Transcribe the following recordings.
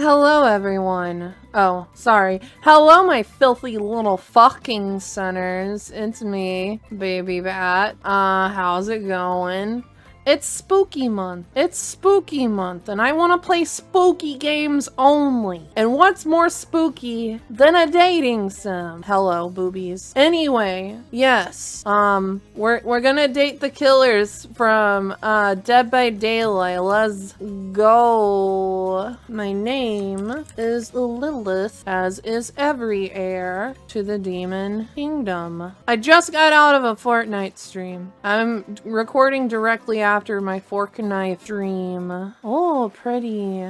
Hello, everyone. Oh, sorry. Hello, my filthy little fucking sinners. It's me, Baby Bat. How's it going? It's spooky month. It's spooky month, and I want to play spooky games only. And what's more spooky than a dating sim? Hello, boobies. Anyway, yes. We're gonna date the killers from Dead by Daylight. Let's go. My name is Lilith, as is every heir to the demon kingdom. I just got out of a Fortnite stream. I'm recording directly after my fork and knife stream. Oh, pretty.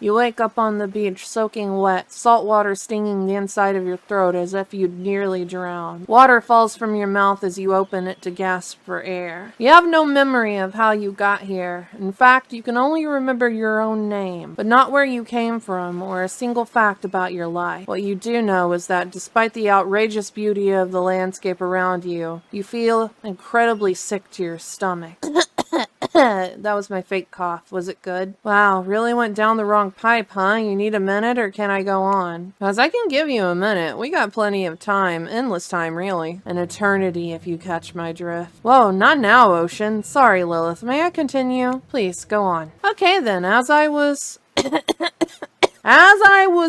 You wake up on the beach soaking wet, salt water stinging the inside of your throat as if you'd nearly drown. Water falls from your mouth as you open it to gasp for air. You have no memory of how you got here. In fact, you can only remember your own name, but not where you came from or a single fact about your life. What you do know is that despite the outrageous beauty of the landscape around you, you feel incredibly sick to your stomach. That was my fake cough. Was it good? Wow, really went down the wrong pipe, huh? You need a minute, or can I go on? Because I can give you a minute. We got plenty of time. Endless time, really. An eternity, if you catch my drift. Whoa, not now, Ocean. Sorry, Lilith. May I continue? Please, go on. Okay, then. As I was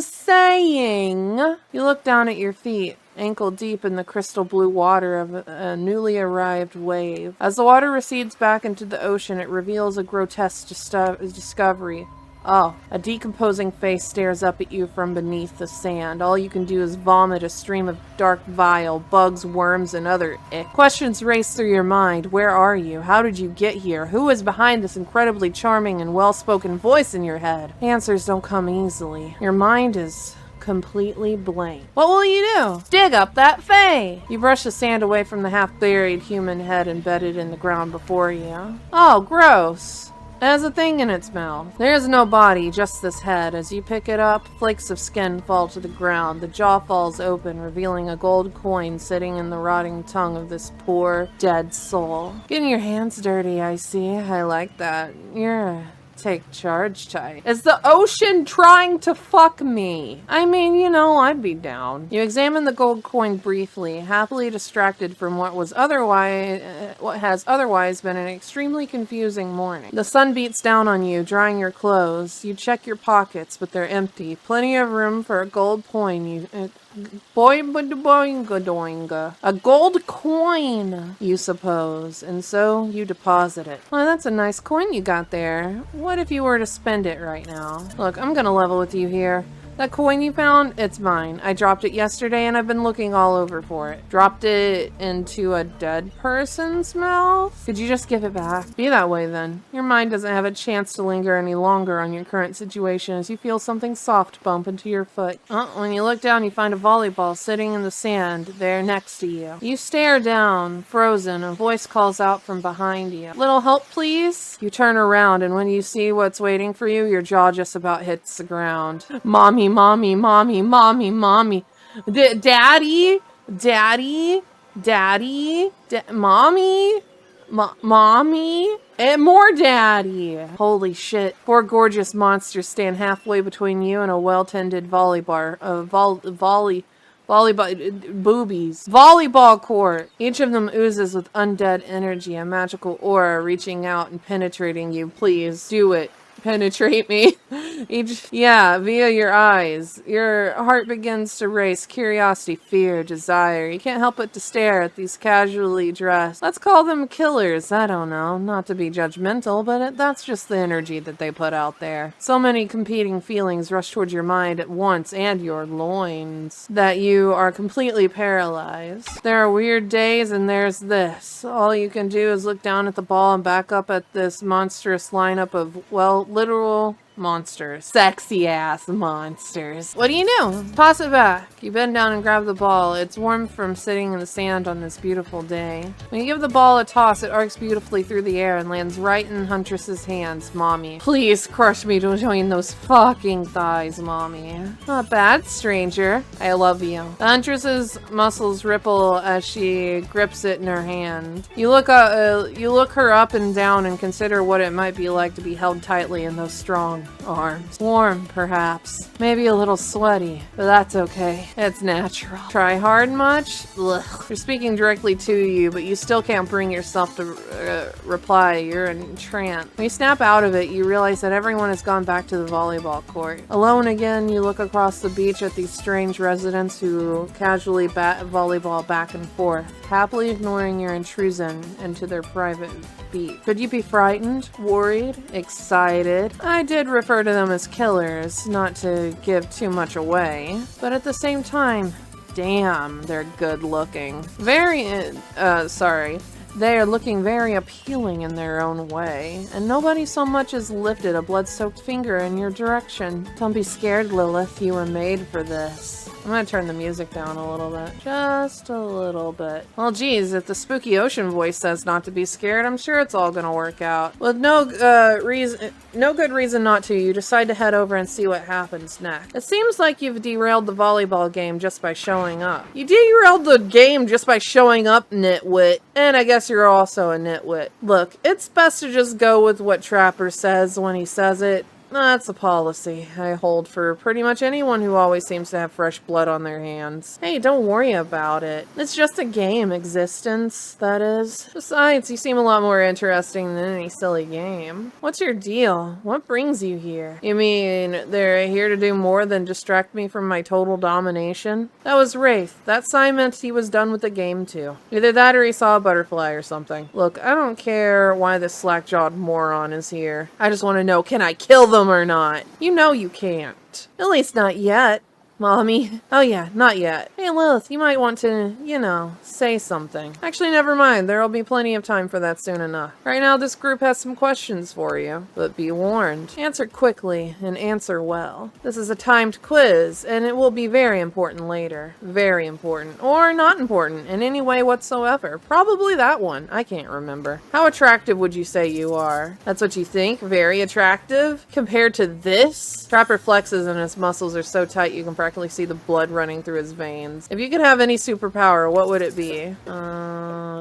saying, you look down at your feet, ankle deep in the crystal blue water of a newly arrived wave. As the water recedes back into the ocean, it reveals a grotesque discovery. Oh, a decomposing face stares up at you from beneath the sand. All you can do is vomit a stream of dark bile, bugs, worms, and other ick. Questions race through your mind. Where are you? How did you get here? Who is behind this incredibly charming and well-spoken voice in your head? Answers don't come easily. Your mind is completely blank. What will you do? Dig up that fae! You brush the sand away from the half-buried human head embedded in the ground before you. Oh, gross. It has a thing in its mouth. There is no body, just this head. As you pick it up, flakes of skin fall to the ground. The jaw falls open, revealing a gold coin sitting in the rotting tongue of this poor, dead soul. Getting your hands dirty, I see. I like that. You're take charge type. Is the ocean trying to fuck me? I mean, you know, I'd be down. You examine the gold coin briefly, happily distracted from what has otherwise been an extremely confusing morning. The sun beats down on you, drying your clothes. You check your pockets, but they're empty. Plenty of room for a gold coin. A gold coin, you suppose, and so you deposit it. Well, that's a nice coin you got there. What if you were to spend it right now? Look, I'm gonna level with you here. That coin you found, it's mine. I dropped it yesterday and I've been looking all over for it. Dropped it into a dead person's mouth? Could you just give it back? Be that way then. Your mind doesn't have a chance to linger any longer on your current situation as you feel something soft bump into your foot. When you look down, you find a volleyball sitting in the sand there next to you. You stare down, frozen. A voice calls out from behind you. Little help, please? You turn around and when you see what's waiting for you, your jaw just about hits the ground. Mommy, mommy, mommy, mommy, mommy. Daddy, daddy, daddy, mommy, mommy, and more daddy. Holy shit. Four gorgeous monsters stand halfway between you and a well-tended volleyball court. Each of them oozes with undead energy, a magical aura reaching out and penetrating you. Please do it. Penetrate me. Via your eyes. Your heart begins to race. Curiosity, fear, desire. You can't help but to stare at these casually dressed. Let's call them killers. I don't know. Not to be judgmental, but that's just the energy that they put out there. So many competing feelings rush towards your mind at once and your loins that you are completely paralyzed. There are weird days and there's this. All you can do is look down at the ball and back up at this monstrous lineup of, well, literal monsters. Sexy ass monsters. What do you do? Toss it back. You bend down and grab the ball. It's warm from sitting in the sand on this beautiful day. When you give the ball a toss, it arcs beautifully through the air and lands right in Huntress's hands. Mommy, please crush me between those fucking thighs, mommy. Not bad, stranger. I love you. The Huntress's muscles ripple as she grips it in her hand. You look her up and down and consider what it might be like to be held tightly in those strong arms. Warm, perhaps. Maybe a little sweaty, but that's okay. It's natural. Try hard much? Ugh. They're speaking directly to you, but you still can't bring yourself to reply. You're in trance. When you snap out of it, you realize that everyone has gone back to the volleyball court. Alone again, you look across the beach at these strange residents who casually bat volleyball back and forth, happily ignoring your intrusion into their private beat. Could you be frightened, worried, excited? I did refer to them as killers, not to give too much away, but at the same time, damn, they're good looking. They are looking very appealing in their own way, and nobody so much as lifted a blood-soaked finger in your direction. Don't be scared, Lilith. You were made for this. I'm gonna turn the music down a little bit. Just a little bit. Well, geez, if the spooky ocean voice says not to be scared, I'm sure it's all gonna work out. With no good reason not to, you decide to head over and see what happens next. It seems like you've derailed the volleyball game just by showing up. You derailed the game just by showing up, nitwit. And I guess you're also a nitwit. Look, it's best to just go with what Trapper says when he says it. That's a policy I hold for pretty much anyone who always seems to have fresh blood on their hands. Hey, don't worry about it. It's just a game, existence, that is. Besides, you seem a lot more interesting than any silly game. What's your deal? What brings you here? You mean they're here to do more than distract me from my total domination? That was Wraith. That sign meant he was done with the game too. Either that or he saw a butterfly or something. Look, I don't care why this slack-jawed moron is here. I just want to know, can I kill them or not? You know you can't. At least not yet. Mommy. Oh yeah, not yet. Hey Lilith, you might want to, you know, say something. Actually, never mind. There'll be plenty of time for that soon enough. Right now, this group has some questions for you. But be warned. Answer quickly and answer well. This is a timed quiz, and it will be very important later. Very important. Or not important in any way whatsoever. Probably that one. I can't remember. How attractive would you say you are? That's what you think? Very attractive? Compared to this? Trapper flexes and his muscles are so tight you can practically see the blood running through his veins. If you could have any superpower, what would it be?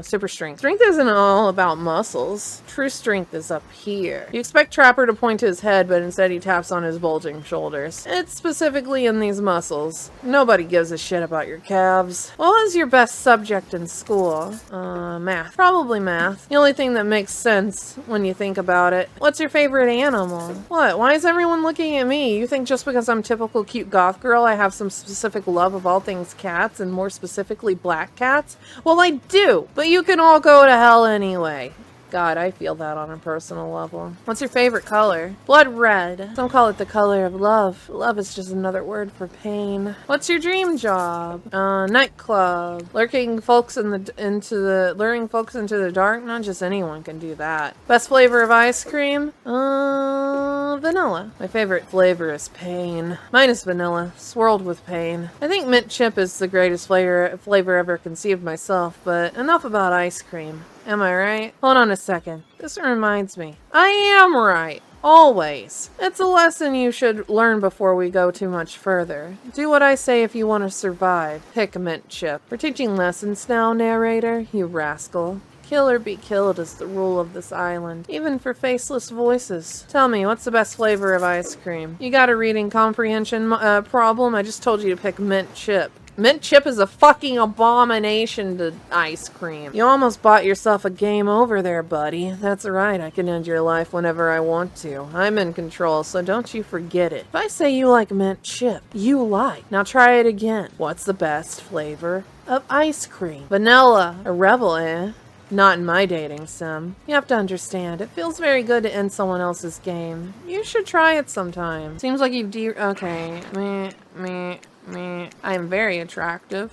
Super strength. Strength isn't all about muscles. True strength is up here. You expect Trapper to point to his head, but instead he taps on his bulging shoulders. It's specifically in these muscles. Nobody gives a shit about your calves. What was your best subject in school? Math. Probably math. The only thing that makes sense when you think about it. What's your favorite animal? What? Why is everyone looking at me? You think just because I'm typical cute goth girl, I have some specific love of all things cats, and more specifically black cats? Well, I do, but you can all go to hell anyway. God, I feel that on a personal level. What's your favorite color? Blood red. Some call it the color of love. Love is just another word for pain. What's your dream job? Nightclub. Luring folks into the dark? Not just anyone can do that. Best flavor of ice cream? Vanilla. My favorite flavor is pain. Mine is vanilla, swirled with pain. I think mint chip is the greatest flavor ever conceived myself, but enough about ice cream. Am I right? Hold on a second. This reminds me. I am right. Always. It's a lesson you should learn before we go too much further. Do what I say if you want to survive. Pick mint chip. We're teaching lessons now, narrator, you rascal. Kill or be killed is the rule of this island, even for faceless voices. Tell me, what's the best flavor of ice cream? You got a reading comprehension problem? I just told you to pick mint chip. Mint chip is a fucking abomination to ice cream. You almost bought yourself a game over there, buddy. That's right, I can end your life whenever I want to. I'm in control, so don't you forget it. If I say you like mint chip, you lie. Now try it again. What's the best flavor of ice cream? Vanilla. A rebel, eh? Not in my dating sim. You have to understand, it feels very good to end someone else's game. You should try it sometime. Seems like you've okay. I am very attractive.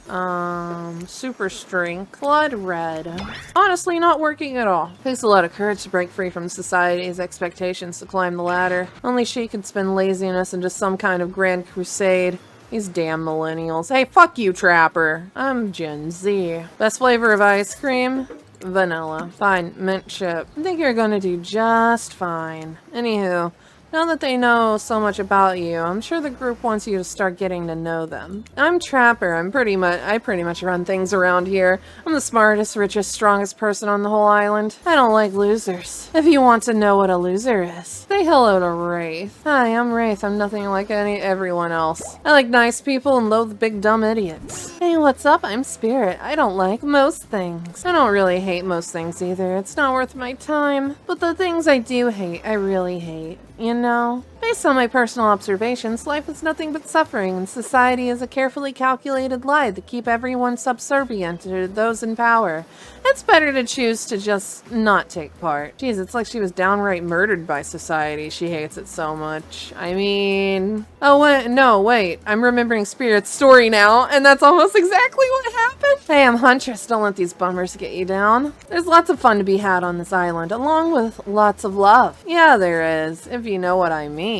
Super strength. Blood red. Honestly, not working at all. Takes a lot of courage to break free from society's expectations to climb the ladder. Only she can spin laziness into some kind of grand crusade. These damn millennials. Hey, fuck you, Trapper. I'm Gen Z. Best flavor of ice cream? Vanilla. Fine, mint chip. I think you're gonna do just fine. Anywho, Now that they know so much about you, I'm sure the group wants you to start getting to know them. I'm Trapper. I pretty much run things around here. I'm the smartest, richest, strongest person on the whole island. I don't like losers. If you want to know what a loser is, say hello to Wraith. Hi, I'm Wraith. I'm nothing like everyone else. I like nice people and loathe big dumb idiots. Hey, what's up? I'm Spirit. I don't like most things. I don't really hate most things either. It's not worth my time. But the things I do hate, I really hate. You know? Based on my personal observations, life is nothing but suffering, and society is a carefully calculated lie to keep everyone subservient to those in power. It's better to choose to just not take part. Jeez, it's like she was downright murdered by society. She hates it so much. I mean... Oh, wait. I'm remembering Spirit's story now, and that's almost exactly what happened. Hey, I'm Huntress. Don't let these bummers get you down. There's lots of fun to be had on this island, along with lots of love. Yeah, there is, if you know what I mean.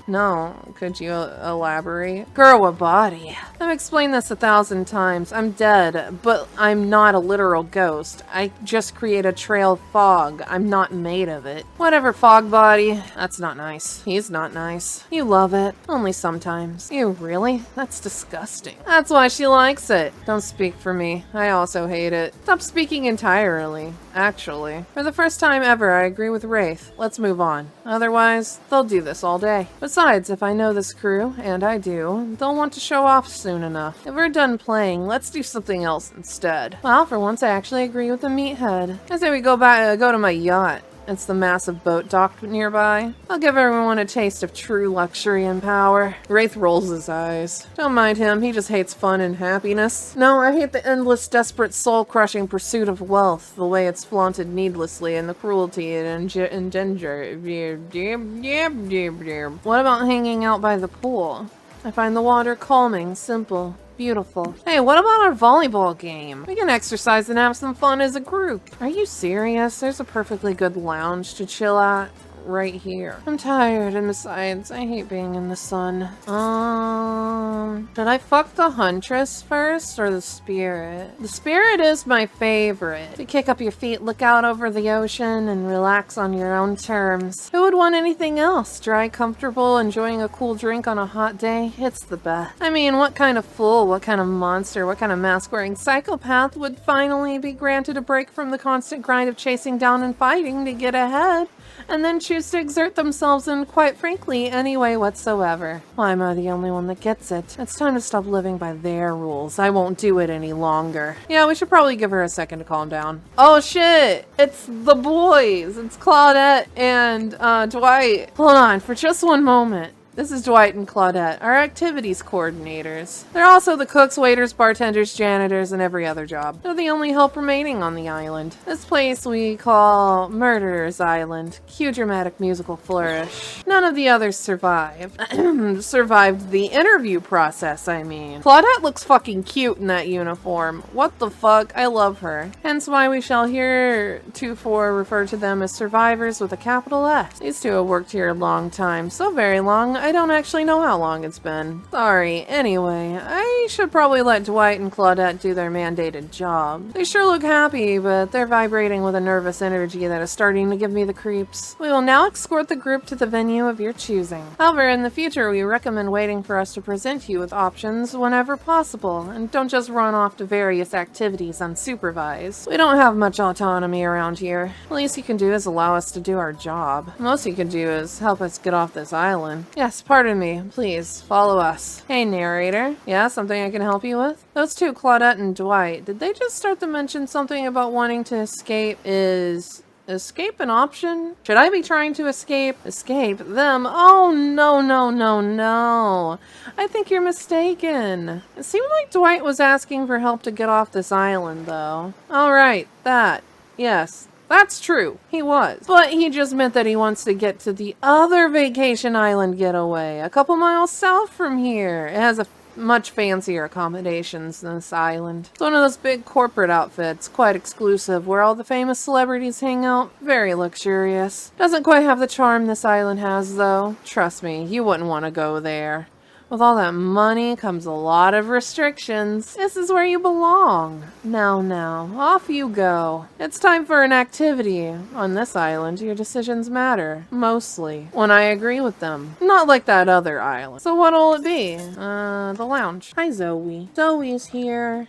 No, could you elaborate? Girl, what body? I've explained this 1,000 times. I'm dead, but I'm not a literal ghost. I just create a trail of fog. I'm not made of it. Whatever, fog body. That's not nice. He's not nice. You love it. Only sometimes. You really? That's disgusting. That's why she likes it. Don't speak for me. I also hate it. Stop speaking entirely. Actually, for the first time ever, I agree with Wraith. Let's move on. Otherwise, they'll do this all day. Besides, if I know this crew, and I do, they'll want to show off soon enough. If we're done playing, let's do something else instead. Well, for once I actually agree with the meathead. I say we go to my yacht. It's the massive boat docked nearby. I'll give everyone a taste of true luxury and power. Wraith rolls his eyes. Don't mind him, he just hates fun and happiness. No, I hate the endless, desperate, soul-crushing pursuit of wealth, the way it's flaunted needlessly, and the cruelty it engenders. What about hanging out by the pool? I find the water calming, simple, beautiful. Hey, what about our volleyball game? We can exercise and have some fun as a group. Are you serious? There's a perfectly good lounge to chill at right here. I'm tired, and besides, I hate being in the sun. Should I fuck the Huntress first or the Spirit? The Spirit is my favorite. To kick up your feet, look out over the ocean, and relax on your own terms. Who would want anything else? Dry, comfortable, enjoying a cool drink on a hot day? It's the best. I mean, what kind of fool, what kind of monster, what kind of mask-wearing psychopath would finally be granted a break from the constant grind of chasing down and fighting to get ahead, and then choose to exert themselves in, quite frankly, any way whatsoever? Why am I the only one that gets it? It's time to stop living by their rules. I won't do it any longer. Yeah, we should probably give her a second to calm down. Oh shit! It's the boys! It's Claudette and Dwight. Hold on, for just one moment. This is Dwight and Claudette, our activities coordinators. They're also the cooks, waiters, bartenders, janitors, and every other job. They're the only help remaining on the island. This place we call Murderer's Island. Cue dramatic musical flourish. None of the others survived. Survived the interview process, I mean. Claudette looks fucking cute in that uniform. What the fuck? I love her. Hence why we shall heretofore refer to them as survivors with a capital S. These two have worked here a long time. So very long, I don't actually know how long it's been. Sorry. Anyway, I should probably let Dwight and Claudette do their mandated job. They sure look happy, but they're vibrating with a nervous energy that is starting to give me the creeps. We will now escort the group to the venue of your choosing. However, in the future, we recommend waiting for us to present you with options whenever possible, and don't just run off to various activities unsupervised. We don't have much autonomy around here. The least you can do is allow us to do our job. Most you can do is help us get off this island. Yes, pardon me. Please, follow us. Hey, narrator. Yeah, something I can help you with? Those two, Claudette and Dwight, did they just start to mention something about wanting to escape? Is escape an option? Should I be trying to escape? Escape them? Oh, no. I think you're mistaken. It seemed like Dwight was asking for help to get off this island, though. Alright, that. Yes. That's true, he was. But he just meant that he wants to get to the other vacation island getaway, a couple miles south from here. It has a much fancier accommodations than this island. It's one of those big corporate outfits, quite exclusive, where all the famous celebrities hang out. Very luxurious. Doesn't quite have the charm this island has, though. Trust me, you wouldn't want to go there. With all that money comes a lot of restrictions. This is where you belong. Now, off you go. It's time for an activity. On this island, your decisions matter. Mostly. When I agree with them. Not like that other island. So what'll it be? The lounge. Hi, Zoe. Zoe's here.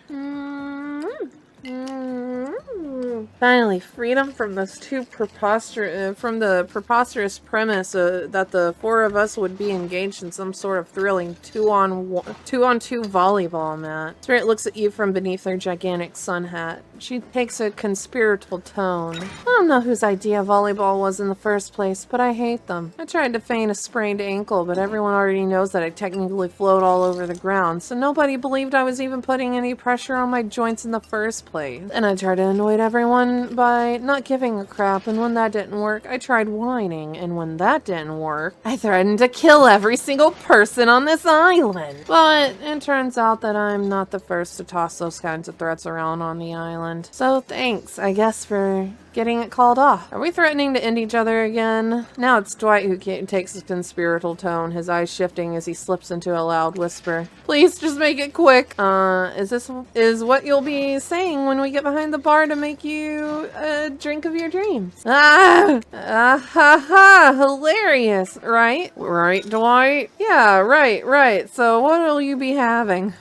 Finally, freedom from this the preposterous premise that the four of us would be engaged in some sort of thrilling two-on-two volleyball match. Spirit looks at you from beneath her gigantic sun hat. She takes a conspiratorial tone. I don't know whose idea volleyball was in the first place, but I hate them. I tried to feign a sprained ankle, but everyone already knows that I technically float all over the ground, so nobody believed I was even putting any pressure on my joints in the first place. And I tried to annoy everyone by not giving a crap, and when that didn't work, I tried whining, and when that didn't work, I threatened to kill every single person on this island. But it turns out that I'm not the first to toss those kinds of threats around on the island. So thanks, I guess, for getting it called off. Are we threatening to end each other again? Now it's Dwight who takes a conspiratorial tone, his eyes shifting as he slips into a loud whisper. Please, just make it quick. Is what you'll be saying when we get behind the bar to make you a drink of your dreams. Ha ha, hilarious, right? Right, Dwight? Yeah, right. So what'll you be having?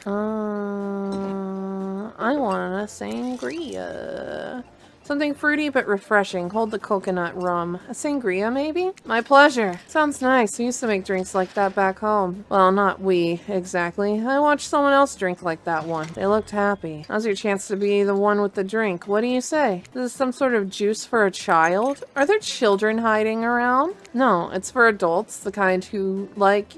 I want a sangria. Something fruity but refreshing. Hold the coconut rum. A sangria, maybe? My pleasure. Sounds nice. We used to make drinks like that back home. Well, not we, exactly. I watched someone else drink like that one. They looked happy. Now's your chance to be the one with the drink. What do you say? Is this some sort of juice for a child? Are there children hiding around? No, it's for adults, the kind who like,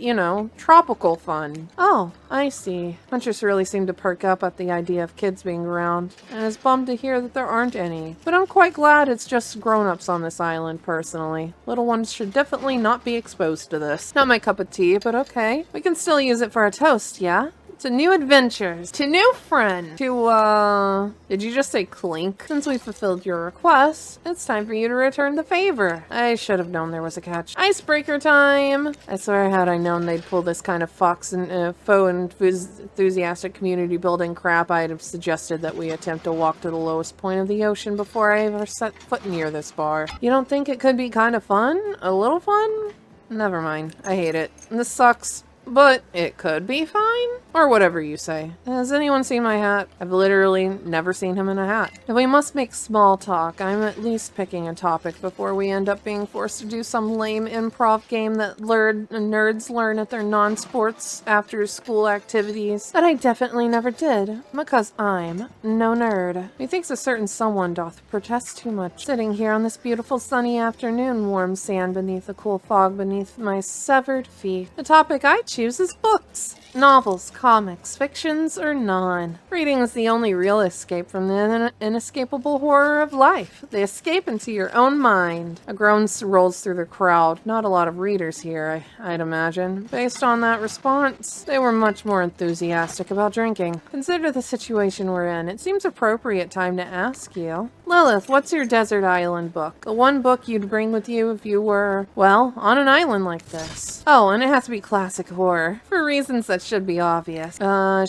tropical fun. Oh, I see. Huntress really seemed to perk up at the idea of kids being around, and is bummed to hear that there aren't any. But I'm quite glad it's just grown-ups on this island, personally. Little ones should definitely not be exposed to this. Not my cup of tea, but okay. We can still use it for a toast, yeah? To new adventures, to new friends, to, did you just say clink? Since we fulfilled your request, it's time for you to return the favor. I should have known there was a catch. Icebreaker time! I swear had I known they'd pull this kind of faux enthusiastic community building crap, I'd have suggested that we attempt to walk to the lowest point of the ocean before I ever set foot near this bar. You don't think it could be kind of fun? A little fun? Never mind. I hate it. This sucks. But it could be fine, or whatever you say. Has anyone seen my hat? I've literally never seen him in a hat. If we must make small talk, I'm at least picking a topic before we end up being forced to do some lame improv game that nerds learn at their non-sports after-school activities that I definitely never did, because I'm no nerd. Methinks a certain someone doth protest too much. Sitting here on this beautiful sunny afternoon, warm sand beneath the cool fog beneath my severed feet. The topic I choose is books. Novels, comics, fictions, or none. Reading is the only real escape from the inescapable horror of life. The escape into your own mind. A groan rolls through the crowd. Not a lot of readers here, I'd imagine. Based on that response, they were much more enthusiastic about drinking. Consider the situation we're in. It seems appropriate time to ask you. Lilith, what's your desert island book? The one book you'd bring with you if you were, well, on an island like this. Oh, and it has to be classic horror. For reasons that should be obvious.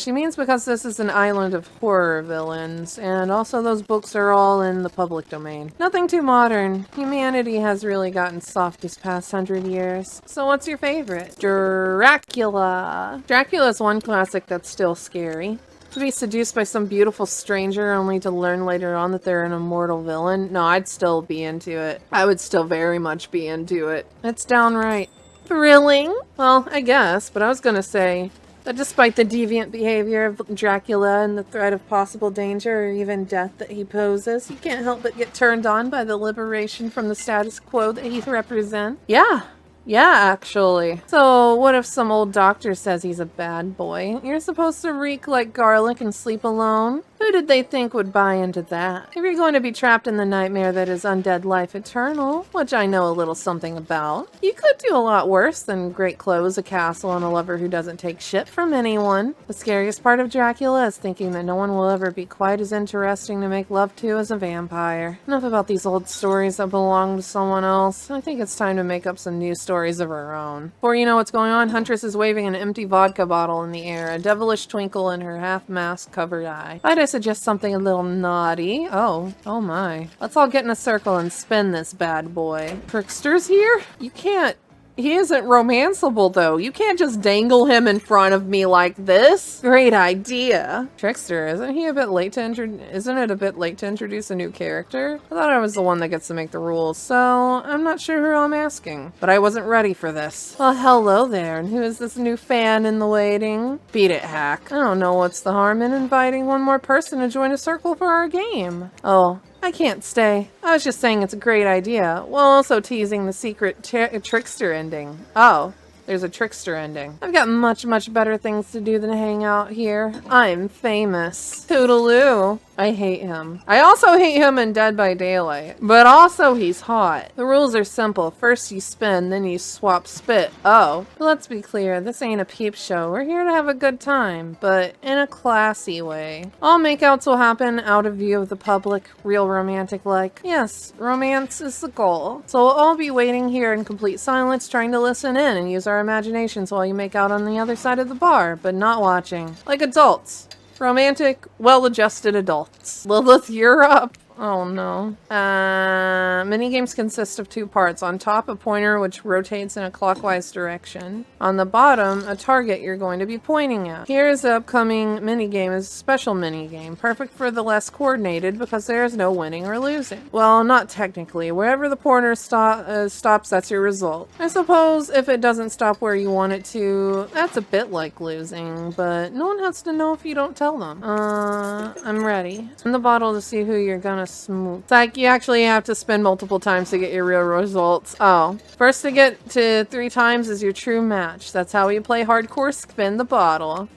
She means because this is an island of horror villains, and also those books are all in the public domain. Nothing too modern. Humanity has really gotten soft these past 100 years. So what's your favorite? Dracula. Dracula is one classic that's still scary. To be seduced by some beautiful stranger only to learn later on that they're an immortal villain? No, I'd still be into it. I would still very much be into it. It's downright thrilling. Well, I guess, but I was gonna say that despite the deviant behavior of Dracula and the threat of possible danger or even death that he poses, you can't help but get turned on by the liberation from the status quo that he represents. Yeah, actually. So, what if some old doctor says he's a bad boy? You're supposed to reek like garlic and sleep alone? Who did they think would buy into that? If you're going to be trapped in the nightmare that is undead life eternal, which I know a little something about, you could do a lot worse than great clothes, a castle, and a lover who doesn't take shit from anyone. The scariest part of Dracula is thinking that no one will ever be quite as interesting to make love to as a vampire. Enough about these old stories that belong to someone else. I think it's time to make up some new stories of our own. Before you know what's going on, Huntress is waving an empty vodka bottle in the air, a devilish twinkle in her half-mask covered eye. Might I suggest something a little naughty? Oh my. Let's all get in a circle and spin this bad boy. Trickster's here? You can't. He isn't romanceable, though. You can't just dangle him in front of me like this. Great idea. Trickster, isn't it a bit late to introduce a new character? I thought I was the one that gets to make the rules, so I'm not sure who I'm asking. But I wasn't ready for this. Well, hello there, and who is this new fan in the waiting? Beat it, hack. I don't know what's the harm in inviting one more person to join a circle for our game. Oh. I can't stay. I was just saying it's a great idea, while also teasing the secret trickster ending. Oh, there's a trickster ending. I've got much better things to do than hang out here. I'm famous. Toodaloo. I hate him. I also hate him in Dead by Daylight, but also he's hot. The rules are simple. First you spin, then you swap spit. Oh, let's be clear, this ain't a peep show. We're here to have a good time, but in a classy way. All makeouts will happen out of view of the public, real romantic like. Yes, romance is the goal. So we'll all be waiting here in complete silence, trying to listen in and use our imaginations while you make out on the other side of the bar, but not watching. Like adults. Romantic, well-adjusted adults. Lilith, you're up. Oh no. Minigames consist of two parts. On top, a pointer which rotates in a clockwise direction. On the bottom, a target you're going to be pointing at. Here's the upcoming minigame is a special minigame, perfect for the less coordinated because there is no winning or losing. Well, not technically. Wherever the pointer stops, that's your result. I suppose if it doesn't stop where you want it to, that's a bit like losing, but no one has to know if you don't tell them. I'm ready. Spin the bottle to see who you're gonna smooth. It's like you actually have to spin multiple times to get your real results. Oh. First to get to 3 times is your true match. That's how we play hardcore spin the bottle.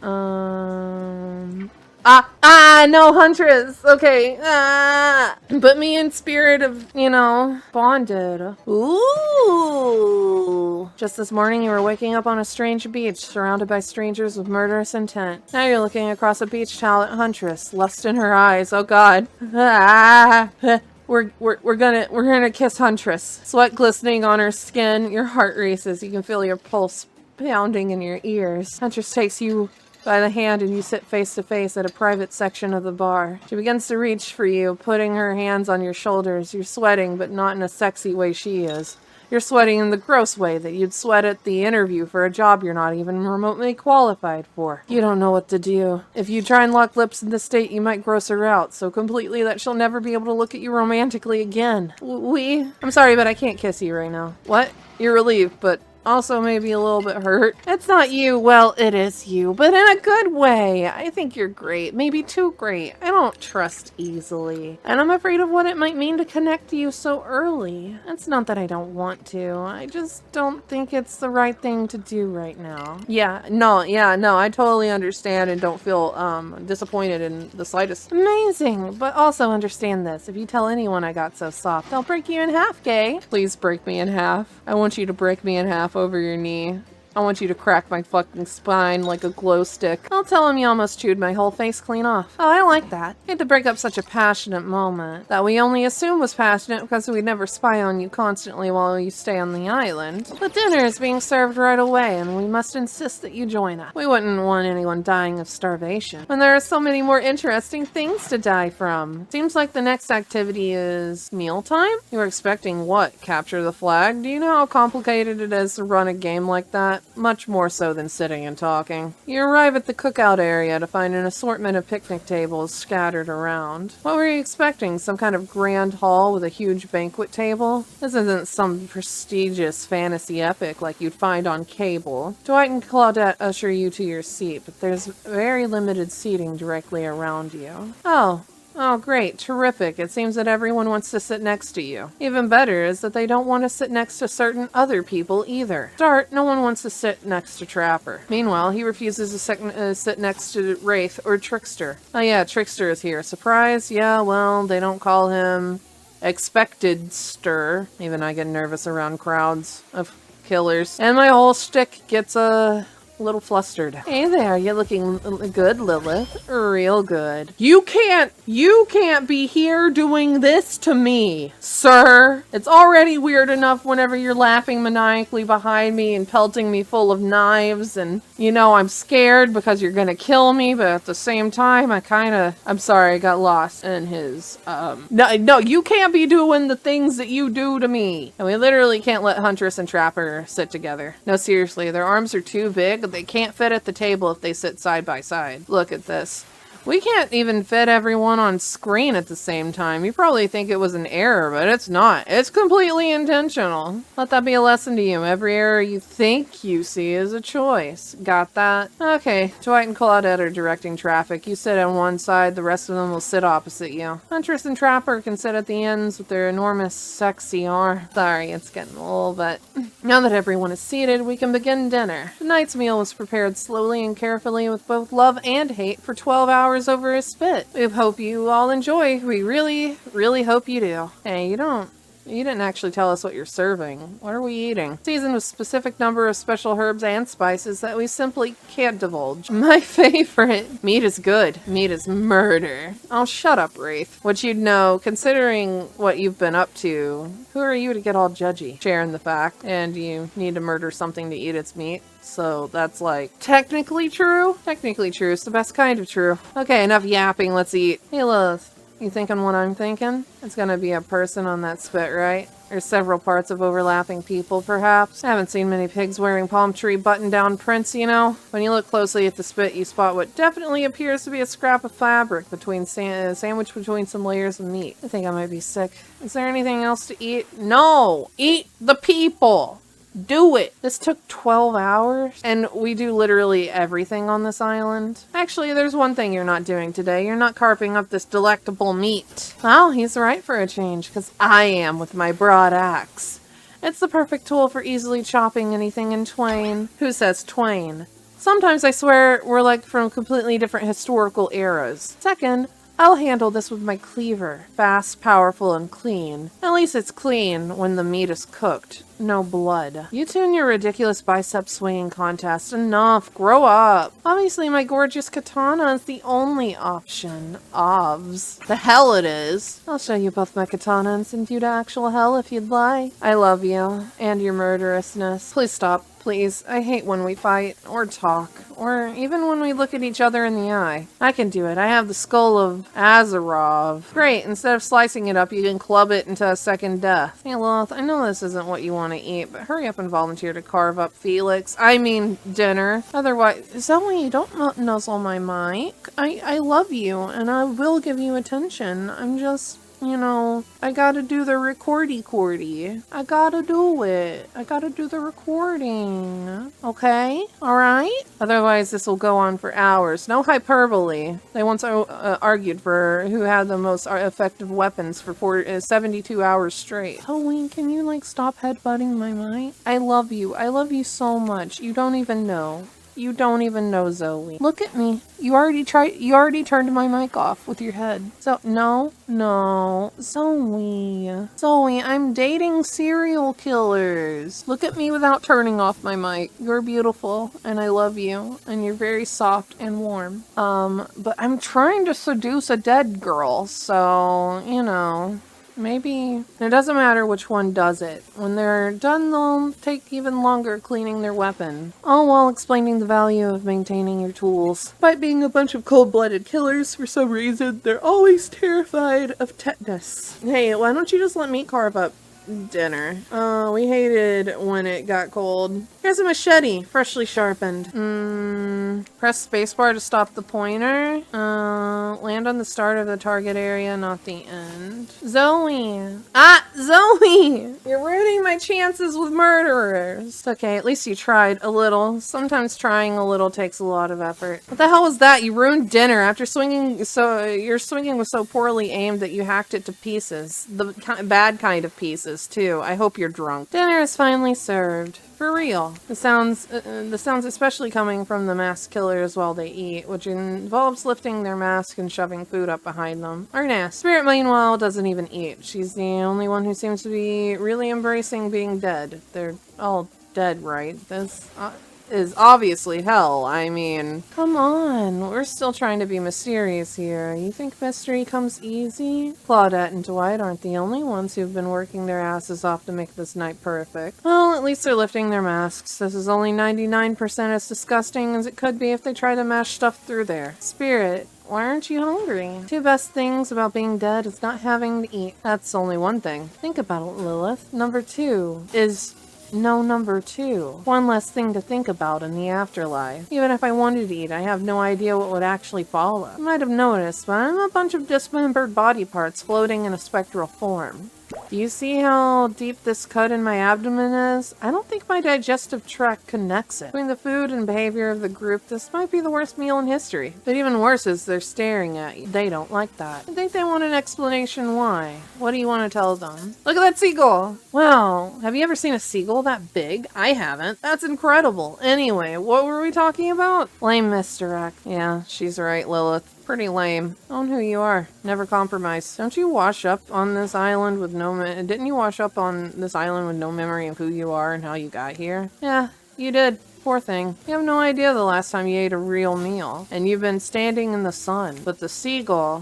No, Huntress. Okay. Put me in spirit of, bonded. Ooh. Just this morning you were waking up on a strange beach, surrounded by strangers with murderous intent. Now you're looking across a beach towel at Huntress, lust in her eyes. Oh God. We're gonna kiss Huntress. Sweat glistening on her skin. Your heart races. You can feel your pulse pounding in your ears. Huntress takes you by the hand and you sit face to face at a private section of the bar. She begins to reach for you, putting her hands on your shoulders. You're sweating, but not in a sexy way she is. You're sweating in the gross way that you'd sweat at the interview for a job you're not even remotely qualified for. You don't know what to do. If you try and lock lips in this state, you might gross her out so completely that she'll never be able to look at you romantically again. I'm sorry, but I can't kiss you right now. What? You're relieved, but also maybe a little bit hurt. It's not you. Well, it is you, but in a good way. I think you're great. Maybe too great. I don't trust easily. And I'm afraid of what it might mean to connect to you so early. It's not that I don't want to. I just don't think it's the right thing to do right now. No, I totally understand and don't feel disappointed in the slightest. Amazing. But also understand this. If you tell anyone I got so soft, I'll break you in half, gay. Please break me in half. I want you to break me in half over your knee. I want you to crack my fucking spine like a glow stick. I'll tell him you almost chewed my whole face clean off. Oh, I like that. You had to break up such a passionate moment that we only assume was passionate because we'd never spy on you constantly while you stay on the island. But dinner is being served right away and we must insist that you join us. We wouldn't want anyone dying of starvation when there are so many more interesting things to die from. Seems like the next activity is mealtime? You were expecting what? Capture the flag? Do you know how complicated it is to run a game like that? Much more so than sitting and talking. You arrive at the cookout area to find an assortment of picnic tables scattered around. What were you expecting? Some kind of grand hall with a huge banquet table? This isn't some prestigious fantasy epic like you'd find on cable. Dwight and Claudette usher you to your seat, but there's very limited seating directly around you. Oh, Oh, great. Terrific. It seems that everyone wants to sit next to you. Even better is that they don't want to sit next to certain other people either. Start, no one wants to sit next to Trapper. Meanwhile, he refuses to sit next to Wraith or Trickster. Oh yeah, Trickster is here. Surprise? Yeah, well, they don't call him Expected Stir. Even I get nervous around crowds of killers. And my whole shtick gets a little flustered. Hey there, you're looking good, Lilith. Real good. You can't be here doing this to me, sir. It's already weird enough whenever you're laughing maniacally behind me and pelting me full of knives, and you know I'm scared because you're gonna kill me, but at the same time I'm sorry, I got lost in his, no, you can't be doing the things that you do to me. And we literally can't let Huntress and Trapper sit together. No, seriously, their arms are too big. They can't fit at the table if they sit side by side. Look at this. We can't even fit everyone on screen at the same time. You probably think it was an error, but it's not. It's completely intentional. Let that be a lesson to you. Every error you think you see is a choice. Got that? Okay, Dwight and Claudette are directing traffic. You sit on one side, the rest of them will sit opposite you. Huntress and Trapper can sit at the ends with their enormous sexy arms. Sorry, it's getting old, but now that everyone is seated, we can begin dinner. Tonight's meal was prepared slowly and carefully with both love and hate for 12 hours over a spit. We hope you all enjoy. We really, really hope you do. Hey, you didn't actually tell us what you're serving. What are we eating? Seasoned with specific number of special herbs and spices that we simply can't divulge. My favorite. Meat is good. Meat is murder. Oh, shut up, Wraith. What you'd know, considering what you've been up to, who are you to get all judgy? Sharing the fact, and you need to murder something to eat its meat. So that's like technically true? Technically true. It's the best kind of true. Okay, enough yapping. Let's eat. Hey, Lilith. You thinking what I'm thinking? It's gonna be a person on that spit, right? Or several parts of overlapping people, perhaps. I haven't seen many pigs wearing palm tree button-down prints, you know? When you look closely at the spit, you spot what definitely appears to be a scrap of fabric between sandwiched between some layers of meat. I think I might be sick. Is there anything else to eat? No! Eat the people! Do it! This took 12 hours, and we do literally everything on this island. Actually, there's one thing you're not doing today. You're not carving up this delectable meat. Well, he's right for a change, because I am with my broad axe. It's the perfect tool for easily chopping anything in twain. Who says twain? Sometimes I swear we're like from completely different historical eras. Second, I'll handle this with my cleaver. Fast, powerful, and clean. At least it's clean when the meat is cooked. No blood. You two and your ridiculous bicep swinging contest. Enough. Grow up. Obviously, my gorgeous katana is the only option. Ovs. The hell it is. I'll show you both my katana and send you to actual hell if you'd like. I love you. And your murderousness. Please stop. Please. I hate when we fight. Or talk. Or even when we look at each other in the eye. I can do it. I have the skull of Azarov. Great. Instead of slicing it up, you can club it into a second death. Hey, Lilith, I know this isn't what you want to eat, but hurry up and volunteer to carve up Felix. I mean, dinner. Otherwise, Zoe, don't nuzzle my mic. I love you, and I will give you attention. I'm just, you know, I gotta do the recordy-cordy. I gotta do it. I gotta do the recording. Okay? Alright? Otherwise, this will go on for hours. No hyperbole. They once argued for who had the most effective weapons for 72 hours straight. Zoe, can you, like, stop headbutting my mic? I love you. I love you so much. You don't even know. You don't even know, Zoe. Look at me. You already turned my mic off with your head. So, no, Zoe, I'm dating serial killers. Look at me without turning off my mic. You're beautiful, and I love you, and you're very soft and warm. But I'm trying to seduce a dead girl, so, you know. Maybe it doesn't matter which one does it. When they're done, they'll take even longer cleaning their weapon. All while explaining the value of maintaining your tools. Despite being a bunch of cold-blooded killers, for some reason, they're always terrified of tetanus. Hey, why don't you just let me carve up dinner. Oh, we hated when it got cold. Here's a machete, freshly sharpened. Press spacebar to stop the pointer. Land on the start of the target area, not the end. Zoe! Ah, Zoe! You're ruining my chances with murderers. Okay, at least you tried a little. Sometimes trying a little takes a lot of effort. What the hell was that? You ruined dinner after swinging. So your swinging was so poorly aimed that you hacked it to pieces. The bad kind of pieces too. I hope you're drunk. Dinner is finally served. For real. The sounds especially coming from the masked killers while they eat, which involves lifting their mask and shoving food up behind them, are nasty. Spirit, meanwhile, doesn't even eat. She's the only one who seems to be really embracing being dead. They're all dead, right? This is obviously hell. I mean, come on. We're still trying to be mysterious here. You think mystery comes easy? Claudette and Dwight aren't the only ones who've been working their asses off to make this night perfect. Well, at least they're lifting their masks. This is only 99% as disgusting as it could be if they try to mash stuff through there. Spirit, why aren't you hungry? Two best things about being dead is not having to eat. That's only one thing. Think about it, Lilith. Number two is no number two. One less thing to think about in the afterlife. Even if I wanted to eat, I have no idea what would actually follow. You might have noticed, but I'm a bunch of dismembered body parts floating in a spectral form. Do you see how deep this cut in my abdomen is? I don't think my digestive tract connects it. Between the food and behavior of the group, this might be the worst meal in history. But even worse is they're staring at you. They don't like that. I think they want an explanation why. What do you want to tell them? Look at that seagull! Wow, have you ever seen a seagull that big? I haven't. That's incredible. Anyway, what were we talking about? Lame misdirect. Yeah, she's right, Lilith. Pretty lame. Own who you are. Never compromise. Don't you wash up on this island with didn't you wash up on this island with no memory of who you are and how you got here? Yeah, you did. Poor thing. You have no idea the last time you ate a real meal. And you've been standing in the sun. But the seagull,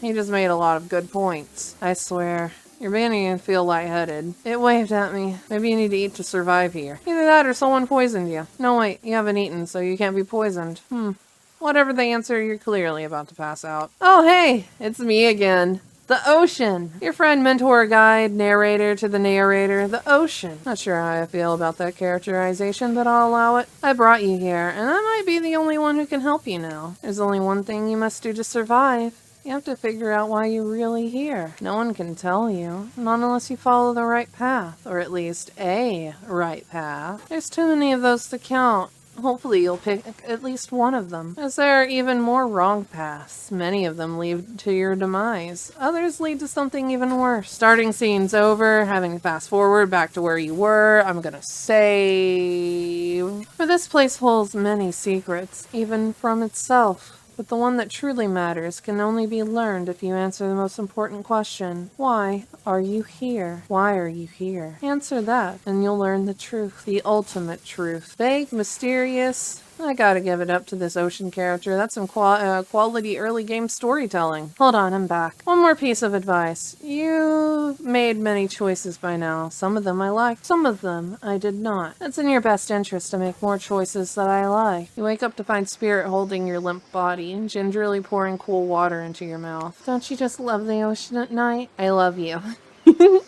he just made a lot of good points. I swear. You're beginning to feel lightheaded. It waved at me. Maybe you need to eat to survive here. Either that or someone poisoned you. No, wait, you haven't eaten, so you can't be poisoned. Whatever the answer, you're clearly about to pass out. Oh, hey! It's me again. The ocean. Your friend, mentor, guide, narrator to the narrator. The ocean. Not sure how I feel about that characterization, but I'll allow it. I brought you here, and I might be the only one who can help you now. There's only one thing you must do to survive. You have to figure out why you're really here. No one can tell you. Not unless you follow the right path, or at least a right path. There's too many of those to count. Hopefully you'll pick at least one of them, as there are even more wrong paths. Many of them lead to your demise. Others lead to something even worse. Starting scene's over, having to fast forward back to where you were. I'm gonna save. For this place holds many secrets, even from itself. But the one that truly matters can only be learned if you answer the most important question. Why are you here? Why are you here? Answer that, and you'll learn the truth. The ultimate truth. Vague, mysterious. I gotta give it up to this ocean character. That's some quality early game storytelling. Hold on, I'm back. One more piece of advice. You've made many choices by now. Some of them I liked, some of them I did not. It's in your best interest to make more choices that I like. You wake up to find Spirit holding your limp body and gingerly pouring cool water into your mouth. Don't you just love the ocean at night? I love you.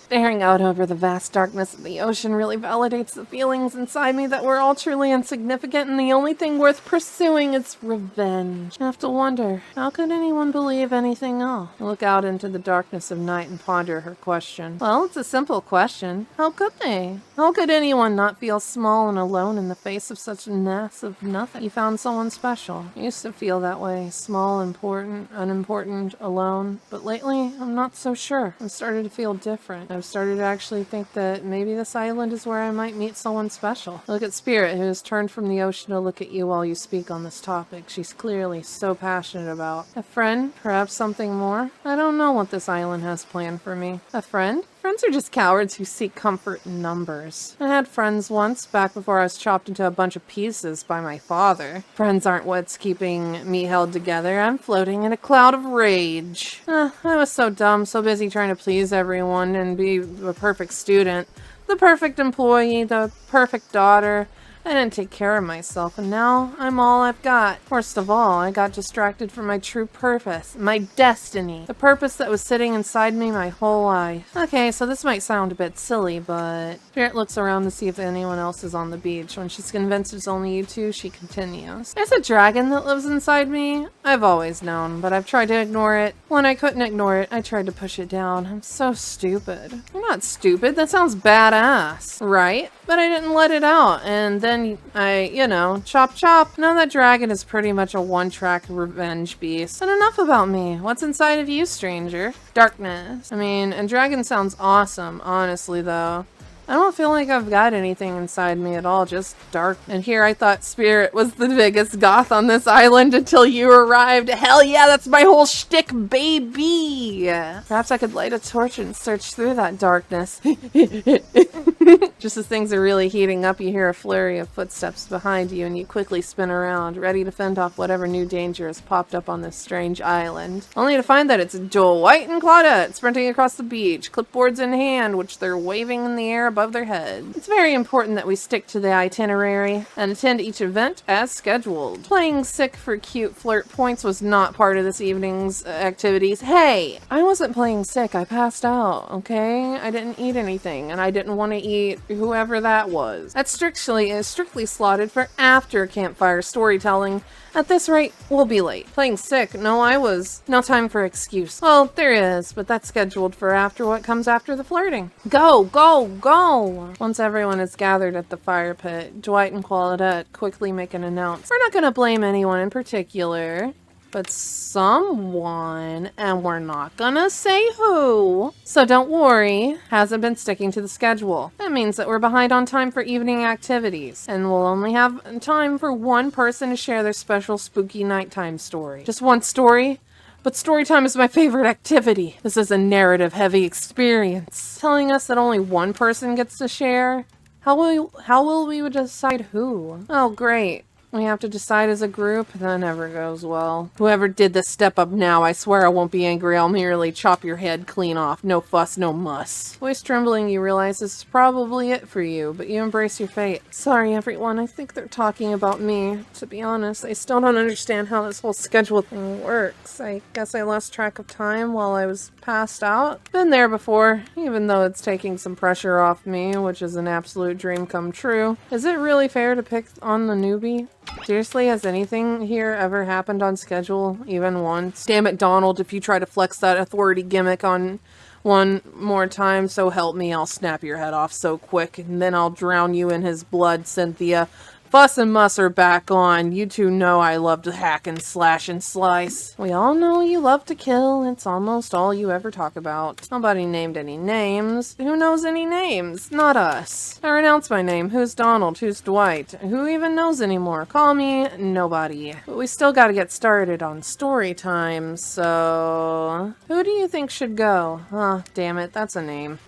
Staring out over the vast darkness of the ocean really validates the feelings inside me that we're all truly insignificant and the only thing worth pursuing is revenge. I have to wonder, how could anyone believe anything else? I look out into the darkness of night and ponder her question. Well, it's a simple question. How could they? How could anyone not feel small and alone in the face of such a massive nothing? You found someone special. I used to feel that way. Small, important, unimportant, alone. But lately, I'm not so sure. I've started to feel different. I've started to actually think that maybe this island is where I might meet someone special. Look at Spirit, who has turned from the ocean to look at you while you speak on this topic. She's clearly so passionate about. A friend? Perhaps something more? I don't know what this island has planned for me. A friend? Friends are just cowards who seek comfort in numbers. I had friends once, back before I was chopped into a bunch of pieces by my father. Friends aren't what's keeping me held together. I'm floating in a cloud of rage. I was so dumb, so busy trying to please everyone and be a perfect student, the perfect employee, the perfect daughter. I didn't take care of myself, and now I'm all I've got. Worst of all, I got distracted from my true purpose, my destiny, the purpose that was sitting inside me my whole life. Okay, so this might sound a bit silly, but Spirit looks around to see if anyone else is on the beach. When she's convinced it's only you two, she continues. There's a dragon that lives inside me. I've always known, but I've tried to ignore it. When I couldn't ignore it, I tried to push it down. I'm so stupid. You're not stupid. That sounds badass, right? But I didn't let it out, and then I, chop chop. Now that dragon is pretty much a one-track revenge beast. And enough about me. What's inside of you, stranger? Darkness. I mean, a dragon sounds awesome, honestly, though. I don't feel like I've got anything inside me at all, just dark. And here I thought Spirit was the biggest goth on this island until you arrived. Hell yeah, that's my whole shtick, baby! Perhaps I could light a torch and search through that darkness. Just as things are really heating up, you hear a flurry of footsteps behind you and you quickly spin around, ready to fend off whatever new danger has popped up on this strange island. Only to find that it's Dwight and Claudette sprinting across the beach, clipboards in hand, which they're waving in the air above their heads. It's very important that we stick to the itinerary and attend each event as scheduled. Playing sick for cute flirt points was not part of this evening's activities. Hey, I wasn't playing sick. I passed out, okay? I didn't eat anything, and I didn't want to eat whoever that was. That's strictly slotted for after campfire storytelling. At this rate, we'll be late. Playing sick? No time for excuse. Well, there is, but that's scheduled for after what comes after the flirting. Go, go, go! Once everyone is gathered at the fire pit, Dwight and Claudette quickly make an announcement. We're not gonna blame anyone in particular, but someone, and we're not gonna say who. So don't worry, hasn't been sticking to the schedule. That means that we're behind on time for evening activities, and we'll only have time for one person to share their special spooky nighttime story. Just one story? But story time is my favorite activity. This is a narrative-heavy experience. Telling us that only one person gets to share? How will we decide who? Oh, great. We have to decide as a group? That never goes well. Whoever did this, step up now. I swear I won't be angry. I'll merely chop your head clean off. No fuss, no muss. Voice trembling, you realize this is probably it for you, but you embrace your fate. Sorry, everyone. I think they're talking about me. To be honest, I still don't understand how this whole schedule thing works. I guess I lost track of time while I was passed out. Been there before, even though it's taking some pressure off me, which is an absolute dream come true. Is it really fair to pick on the newbie? Seriously, has anything here ever happened on schedule, even once? Damn it, Donald, if you try to flex that authority gimmick on one more time, so help me, I'll snap your head off so quick, and then I'll drown you in his blood, Cynthia. Fuss and muss are back on. You two know I love to hack and slash and slice. We all know you love to kill. It's almost all you ever talk about. Nobody named any names. Who knows any names? Not us. I renounce my name. Who's Donald? Who's Dwight? Who even knows anymore? Call me nobody. But we still gotta get started on story time, so... Who do you think should go? Oh, damn it. That's a name.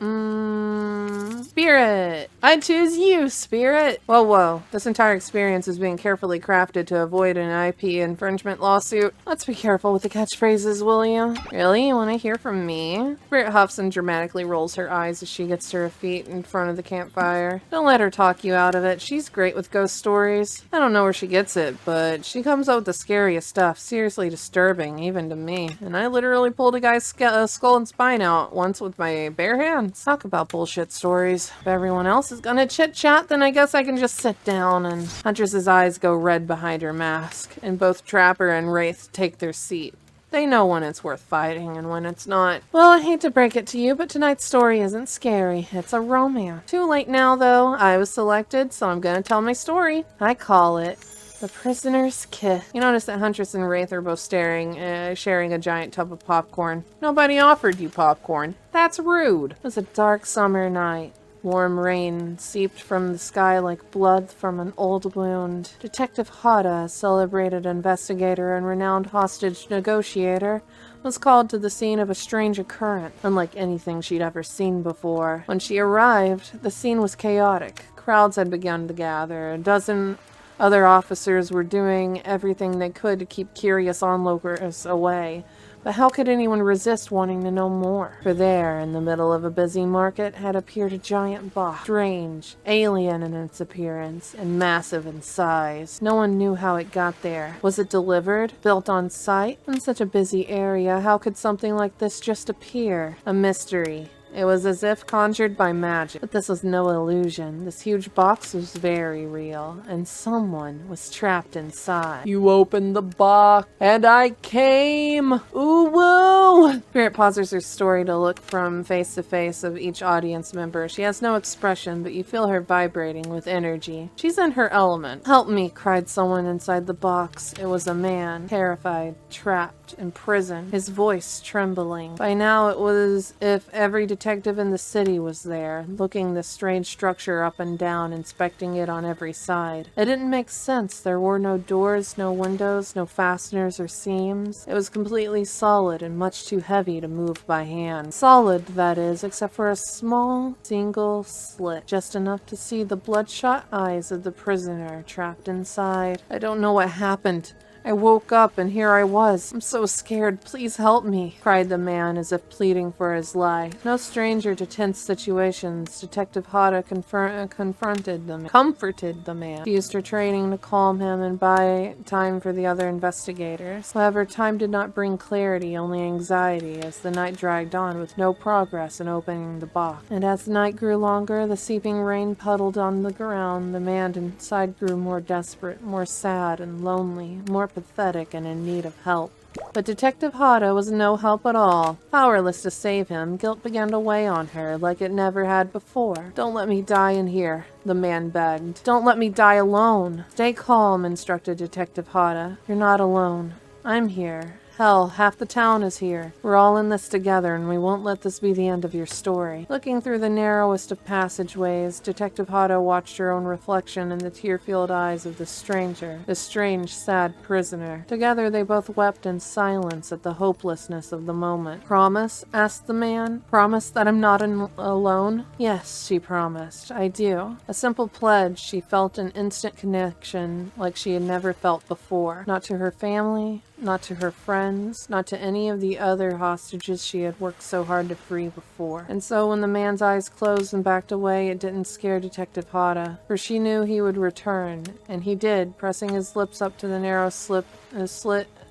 Spirit. I choose you, Spirit. Whoa, whoa. This entire experience is being carefully crafted to avoid an IP infringement lawsuit. Let's be careful with the catchphrases, will you? Really? You want to hear from me? Spirit huffs and dramatically rolls her eyes as she gets to her feet in front of the campfire. Don't let her talk you out of it. She's great with ghost stories. I don't know where she gets it, but she comes up with the scariest stuff. Seriously disturbing, even to me. And I literally pulled a guy's skull and spine out once with my bare hands. Talk about bullshit stories. If everyone else is gonna chit-chat, then I guess I can just sit down. And Huntress's eyes go red behind her mask, and both Trapper and Wraith take their seat. They know when it's worth fighting and when it's not. Well, I hate to break it to you, but tonight's story isn't scary. It's a romance. Too late now, though. I was selected, so I'm gonna tell my story. I call it The Prisoner's Kiss. You notice that Huntress and Wraith are both sharing a giant tub of popcorn. Nobody offered you popcorn. That's rude. It was a dark summer night. Warm rain seeped from the sky like blood from an old wound. Detective Hada, a celebrated investigator and renowned hostage negotiator, was called to the scene of a strange occurrence, unlike anything she'd ever seen before. When she arrived, the scene was chaotic. Crowds had begun to gather. A dozen other officers were doing everything they could to keep curious onlookers away. But how could anyone resist wanting to know more? For there, in the middle of a busy market, had appeared a giant box. Strange, alien in its appearance, and massive in size. No one knew how it got there. Was it delivered? Built on site? In such a busy area, how could something like this just appear? A mystery. It was as if conjured by magic. But this was no illusion. This huge box was very real, and someone was trapped inside. You opened the box, and I came! Ooh woo! Spirit pauses her story to look from face to face of each audience member. She has no expression, but you feel her vibrating with energy. She's in her element. Help me, cried someone inside the box. It was a man, terrified, trapped, imprisoned, his voice trembling. By now it was as if every detective in the city was there, looking the strange structure up and down, inspecting it on every side. It didn't make sense. There were no doors, no windows, no fasteners or seams. It was completely solid and much too heavy to move by hand. Solid, that is, except for a small, single slit, just enough to see the bloodshot eyes of the prisoner trapped inside. I don't know what happened. I woke up and here I was. I'm so scared. Please help me, cried the man as if pleading for his life. No stranger to tense situations, Detective Hada comforted the man. She used her training to calm him and buy time for the other investigators. However, time did not bring clarity, only anxiety, as the night dragged on with no progress in opening the box. And as the night grew longer, the seeping rain puddled on the ground. The man inside grew more desperate, more sad and lonely, more pathetic and in need of help. But Detective Hada was no help at all. Powerless to save him, guilt began to weigh on her like it never had before. Don't let me die in here, the man begged. Don't let me die alone. Stay calm, instructed Detective Hada. You're not alone. I'm here. Hell, half the town is here. We're all in this together, and we won't let this be the end of your story. Looking through the narrowest of passageways, Detective Hada watched her own reflection in the tear-filled eyes of the stranger, the strange, sad prisoner. Together they both wept in silence at the hopelessness of the moment. Promise? Asked the man. Promise that I'm not alone? Yes, she promised. I do. A simple pledge. She felt an instant connection like she had never felt before. Not to her family, not to her friends, not to any of the other hostages she had worked so hard to free before. And so when the man's eyes closed and backed away, it didn't scare Detective Hada, for she knew he would return. And he did, pressing his lips up to the narrow slit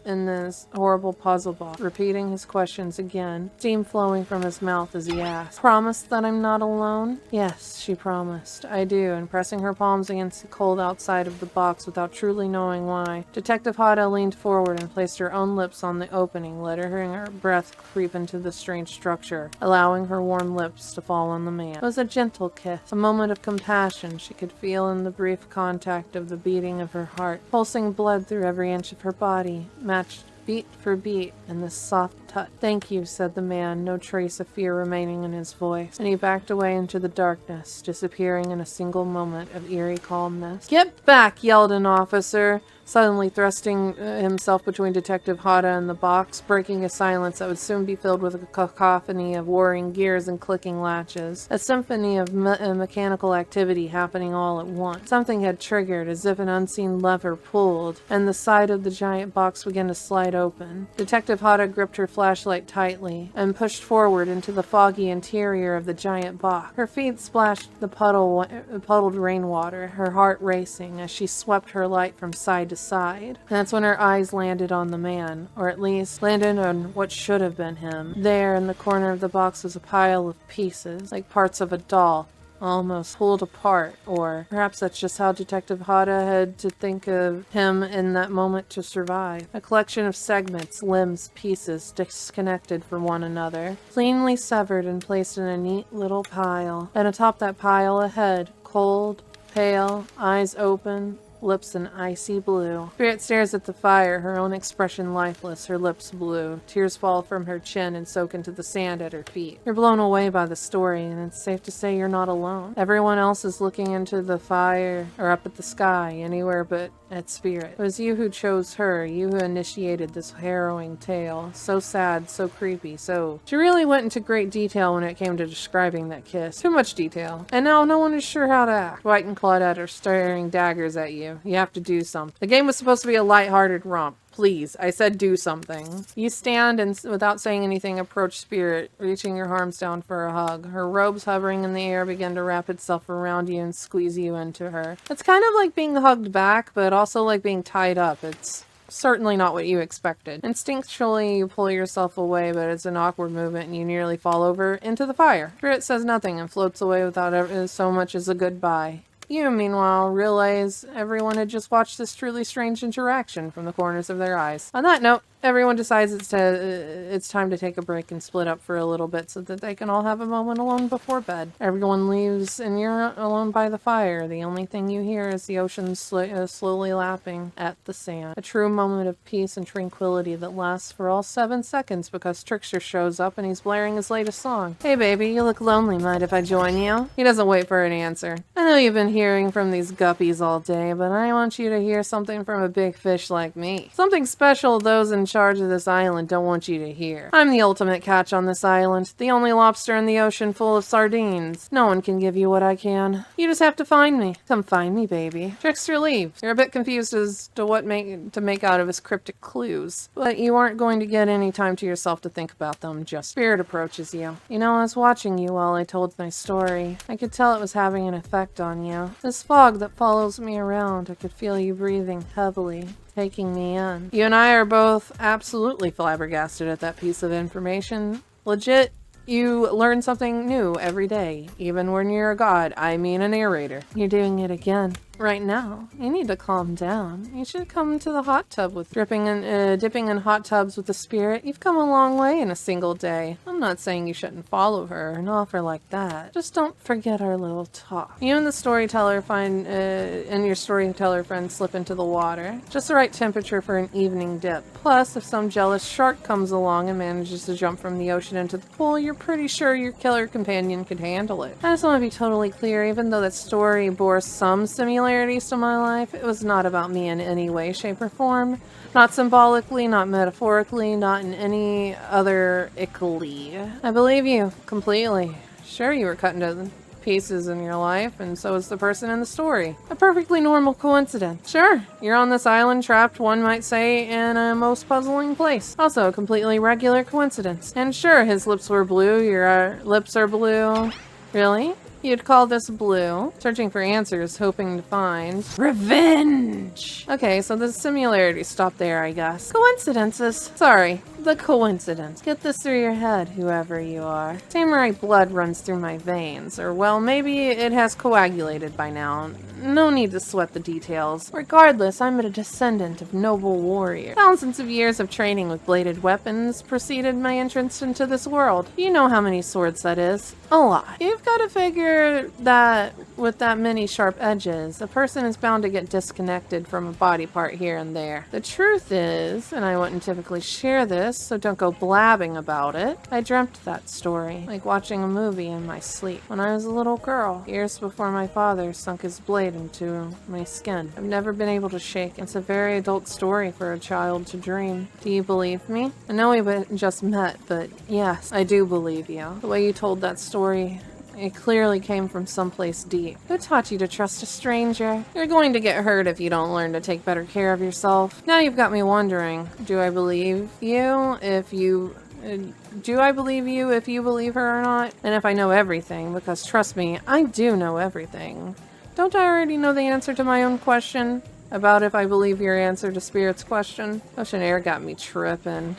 in this horrible puzzle box, repeating his questions again, steam flowing from his mouth as he asked, Promise that I'm not alone? Yes, she promised. I do, and pressing her palms against the cold outside of the box without truly knowing why, Detective Hada leaned forward and placed her own lips on the opening, letting her breath creep into the strange structure, allowing her warm lips to fall on the man. It was a gentle kiss, a moment of compassion she could feel in the brief contact of the beating of her heart, pulsing blood through every inch of her body, matched beat for beat in this soft touch. Thank you, said the man, no trace of fear remaining in his voice, and he backed away into the darkness, disappearing in a single moment of eerie calmness. Get back, yelled an officer, suddenly thrusting himself between Detective Hada and the box, breaking a silence that would soon be filled with a cacophony of whirring gears and clicking latches. A symphony of mechanical activity happening all at once. Something had triggered, as if an unseen lever pulled, and the side of the giant box began to slide open. Detective Hada gripped her flashlight tightly and pushed forward into the foggy interior of the giant box. Her feet splashed the puddled rainwater, her heart racing as she swept her light from side to side. That's when her eyes landed on the man, or at least landed on what should have been him. There in the corner of the box was a pile of pieces, like parts of a doll, almost pulled apart, or perhaps that's just how Detective Hada had to think of him in that moment to survive. A collection of segments, limbs, pieces, disconnected from one another, cleanly severed and placed in a neat little pile. And atop that pile, a head, cold, pale, eyes open, lips an icy blue. Spirit stares at the fire, her own expression lifeless, her lips blue. Tears fall from her chin and soak into the sand at her feet. You're blown away by the story, and it's safe to say you're not alone. Everyone else is looking into the fire, or up at the sky, anywhere but at Spirit. It was you who chose her, you who initiated this harrowing tale. So sad, so creepy, so... She really went into great detail when it came to describing that kiss. Too much detail. And now no one is sure how to act. White and Claudette are staring daggers at you. you. You have to do something. The game was supposed to be a lighthearted romp. Please, I said do something. You stand and, without saying anything, approach Spirit, reaching your arms down for a hug. Her robes hovering in the air begin to wrap itself around you and squeeze you into her. It's kind of like being hugged back, but also like being tied up. It's certainly not what you expected. Instinctually, you pull yourself away, but it's an awkward movement and you nearly fall over into the fire. Spirit says nothing and floats away without so much as a goodbye. You, meanwhile, realize everyone had just watched this truly strange interaction from the corners of their eyes. On that note, everyone decides it's time to take a break and split up for a little bit so that they can all have a moment alone before bed. Everyone leaves and you're alone by the fire. The only thing you hear is the ocean slowly lapping at the sand. A true moment of peace and tranquility that lasts for all 7 seconds because Trickster shows up and he's blaring his latest song. Hey baby, you look lonely. Mind if I join you? He doesn't wait for an answer. I know you've been hearing from these guppies all day, but I want you to hear something from a big fish like me. Something special those in charge of this island don't want you to hear. I'm the ultimate catch on this island, the only lobster in the ocean full of sardines. No one can give you what I can. You just have to find me. Come find me, baby. Trickster leaves. You're a bit confused as to what to make out of his cryptic clues, but you aren't going to get any time to yourself to think about them. Just Spirit approaches you. You know, I was watching you while I told my story. I could tell it was having an effect on you. This fog that follows me around, I could feel you breathing heavily, taking me in. You and I are both absolutely flabbergasted at that piece of information. Legit, you learn something new every day, even when you're a god. I mean a narrator. You're doing it again. Right now, you need to calm down. You should come to the hot tub with dipping in hot tubs with the Spirit. You've come a long way in a single day. I'm not saying you shouldn't follow her and offer like that. Just don't forget our little talk. You and the storyteller and your storyteller friend slip into the water. Just the right temperature for an evening dip. Plus, if some jealous shark comes along and manages to jump from the ocean into the pool, you're pretty sure your killer companion could handle it. I just want to be totally clear, even though that story bore some similarities to my life, it was not about me in any way, shape, or form. Not symbolically, not metaphorically, not in any other ickly. I believe you completely. Sure, you were cut into pieces in your life, and so is the person in the story. A perfectly normal coincidence. Sure, you're on this island trapped, one might say, in a most puzzling place. Also a completely regular coincidence. And sure, his lips were blue, your lips are blue. Really? You'd call this blue. Searching for answers, hoping to find revenge. Okay, so the similarities stop there, I guess. Coincidences. Sorry, the coincidence. Get this through your head, whoever you are. Samurai blood runs through my veins, or well, maybe it has coagulated by now. No need to sweat the details. Regardless, I'm a descendant of noble warrior. Thousands of years of training with bladed weapons preceded my entrance into this world. You know how many swords that is. A lot. You've got to figure that with that many sharp edges, a person is bound to get disconnected from a body part here and there. The truth is, and I wouldn't typically share this, so don't go blabbing about it, I dreamt that story, like watching a movie in my sleep. When I was a little girl, years before my father sunk his blade into my skin. I've never been able to shake. It's a very adult story for a child to dream. Do you believe me? I know we just met, but yes, I do believe you. The way you told that story, it clearly came from someplace deep. Who taught you to trust a stranger? You're going to get hurt if you don't learn to take better care of yourself. Now you've got me wondering, do I believe you if you believe her or not? And if I know everything, because trust me, I do know everything. Don't I already know the answer to my own question? About if I believe your answer to Spirit's question? Ocean air got me tripping.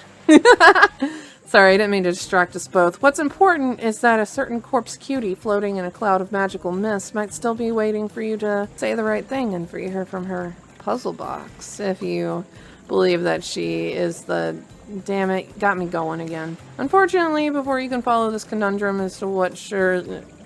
Sorry, I didn't mean to distract us both. What's important is that a certain corpse cutie floating in a cloud of magical mist might still be waiting for you to say the right thing and free her from her puzzle box. If you believe that she is the... Damn it, got me going again. Unfortunately, before you can follow this conundrum as to what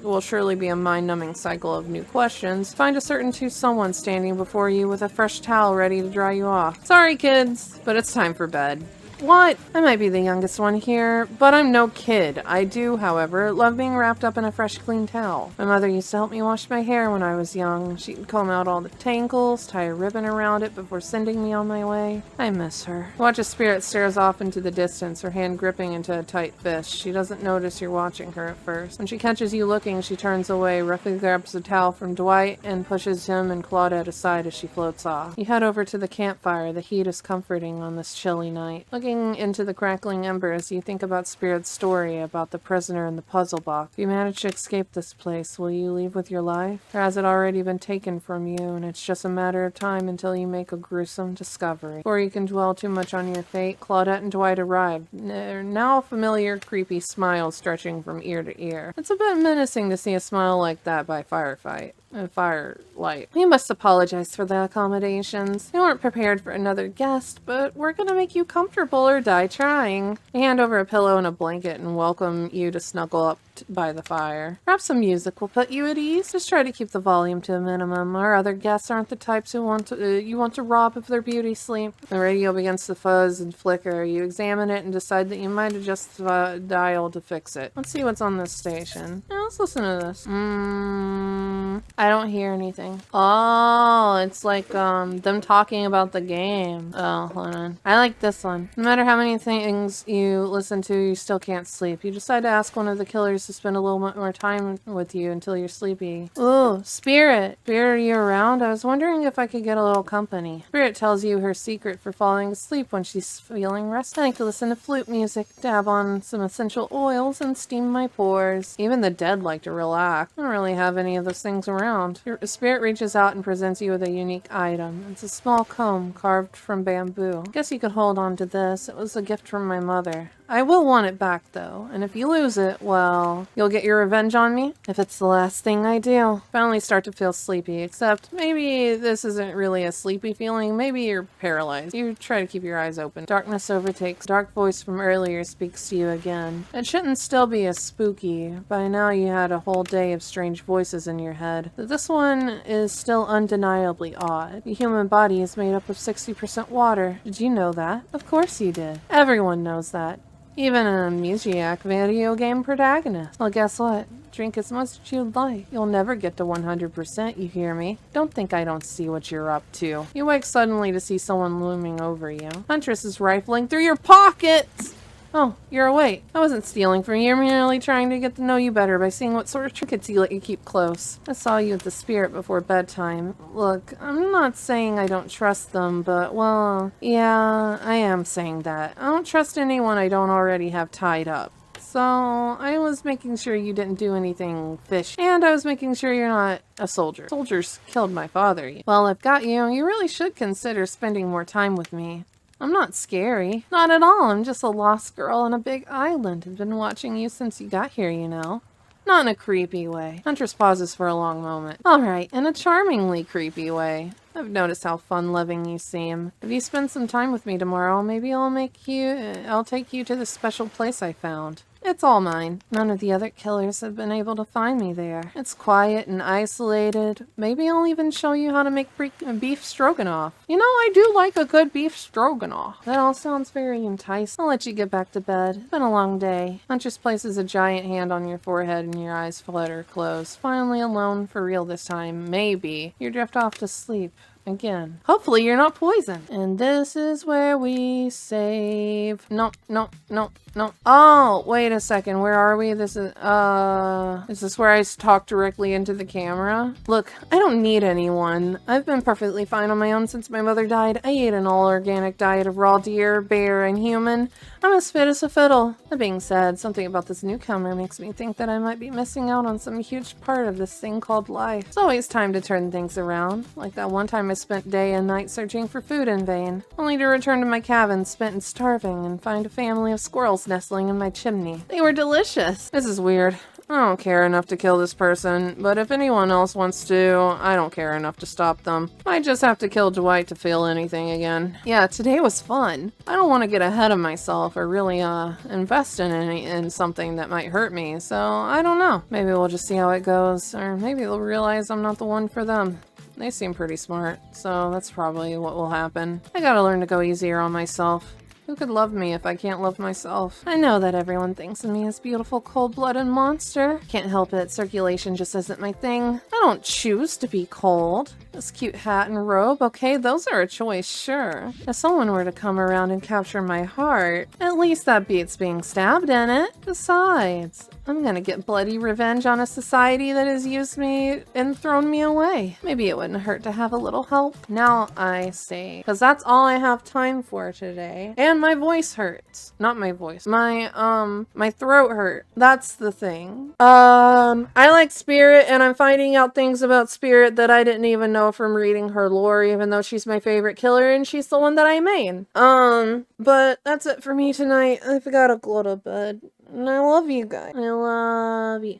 will surely be a mind-numbing cycle of new questions, find a certain someone standing before you with a fresh towel ready to dry you off. Sorry, kids, but it's time for bed. What? I might be the youngest one here, but I'm no kid. I do, however, love being wrapped up in a fresh, clean towel. My mother used to help me wash my hair when I was young. She'd comb out all the tangles, tie a ribbon around it before sending me on my way. I miss her. Watch a spirit stares off into the distance, her hand gripping into a tight fist. She doesn't notice you're watching her at first. When she catches you looking, she turns away, roughly grabs the towel from Dwight, and pushes him and Claudette aside as she floats off. You head over to the campfire. The heat is comforting on this chilly night. Looking into the crackling embers, you think about Spirit's story about the prisoner in the puzzle box. If you manage to escape this place, will you leave with your life? Or has it already been taken from you, and it's just a matter of time until you make a gruesome discovery? Before you can dwell too much on your fate, Claudette and Dwight arrive. Now a familiar, creepy smile stretching from ear to ear. It's a bit menacing to see a smile like that by firelight. We must apologize for the accommodations. We weren't prepared for another guest, but we're gonna make you comfortable or die trying. They hand over a pillow and a blanket and welcome you to snuggle up by the fire. Perhaps some music will put you at ease. Just try to keep the volume to a minimum. Our other guests aren't the types who you want to rob of their beauty sleep. The radio begins to fuzz and flicker. You examine it and decide that you might adjust the dial to fix it. Let's see what's on this station. Yeah, let's listen to this. I don't hear anything. Oh, it's like them talking about the game. Oh, hold on. I like this one. No matter how many things you listen to, you still can't sleep. You decide to ask one of the killers to spend a little more time with you until you're sleepy. Ooh, Spirit. Spirit, are you around? I was wondering if I could get a little company. Spirit tells you her secret for falling asleep when she's feeling rested. I like to listen to flute music, dab on some essential oils, and steam my pores. Even the dead like to relax. I don't really have any of those things around. Your spirit reaches out and presents you with a unique item. It's a small comb carved from bamboo. Guess you could hold on to this. It was a gift from my mother. I will want it back though, and if you lose it, well, you'll get your revenge on me if it's the last thing I do. Finally start to feel sleepy, except maybe this isn't really a sleepy feeling. Maybe you're paralyzed. You try to keep your eyes open. Darkness overtakes. Dark voice from earlier speaks to you again. It shouldn't still be as spooky. By now you had a whole day of strange voices in your head. But this one is still undeniably odd. The human body is made up of 60% water. Did you know that? Of course you did. Everyone knows that. Even an amnesiac video game protagonist. Well, guess what? Drink as much as you'd like. You'll never get to 100%, you hear me? Don't think I don't see what you're up to. You wake suddenly to see someone looming over you. Huntress is rifling through your pockets! Oh, you're awake. I wasn't stealing from you. You're merely trying to get to know you better by seeing what sort of trinkets you let you keep close. I saw you with the spirit before bedtime. Look, I'm not saying I don't trust them, but, well, yeah, I am saying that. I don't trust anyone I don't already have tied up. So, I was making sure you didn't do anything fishy. And I was making sure you're not a soldier. Soldiers killed my father. Well, I've got you. You really should consider spending more time with me. I'm not scary. Not at all. I'm just a lost girl on a big island. I've been watching you since you got here, you know. Not in a creepy way. Huntress pauses for a long moment. Alright, in a charmingly creepy way. I've noticed how fun-loving you seem. If you spend some time with me tomorrow, maybe I'll take you to the special place I found. It's all mine. None of the other killers have been able to find me there. It's quiet and isolated. Maybe I'll even show you how to make beef stroganoff. You know, I do like a good beef stroganoff. That all sounds very enticing. I'll let you get back to bed. It's been a long day. Huntress places a giant hand on your forehead and your eyes flutter closed. Finally alone for real this time. Maybe. You drift off to sleep. Again. Hopefully you're not poisoned. And this is where we save. No. Oh, wait a second. Where are we? Is this where I talk directly into the camera? Look, I don't need anyone. I've been perfectly fine on my own since my mother died. I ate an all-organic diet of raw deer, bear, and human. I'm as fit as a fiddle. That being said, something about this newcomer makes me think that I might be missing out on some huge part of this thing called life. It's always time to turn things around. Like that one time I spent day and night searching for food in vain, only to return to my cabin spent and starving and find a family of squirrels nestling in my chimney. They were delicious. This is weird. I don't care enough to kill this person, but if anyone else wants to, I don't care enough to stop them. I just have to kill Dwight to feel anything again. Yeah, today was fun. I don't want to get ahead of myself or really invest in something that might hurt me, so I don't know. Maybe we'll just see how it goes, or maybe they'll realize I'm not the one for them. They seem pretty smart, so that's probably what will happen. I gotta learn to go easier on myself. If Who could love me if I can't love myself? I know that everyone thinks of me as beautiful, cold-blooded monster. Can't help it, circulation just isn't my thing. I don't choose to be cold. This cute hat and robe, okay, those are a choice, sure. If someone were to come around and capture my heart, at least that beats being stabbed in it. Besides, I'm gonna get bloody revenge on a society that has used me and thrown me away. Maybe it wouldn't hurt to have a little help. Now I say, because that's all I have time for today. And my voice hurts. Not my voice. My throat hurt. That's the thing. I like Spirit, and I'm finding out things about Spirit that I didn't even know from reading her lore, even though she's my favorite killer and she's the one that I main. But that's it for me tonight. I've gotta go to bed. And I love you guys. I love you.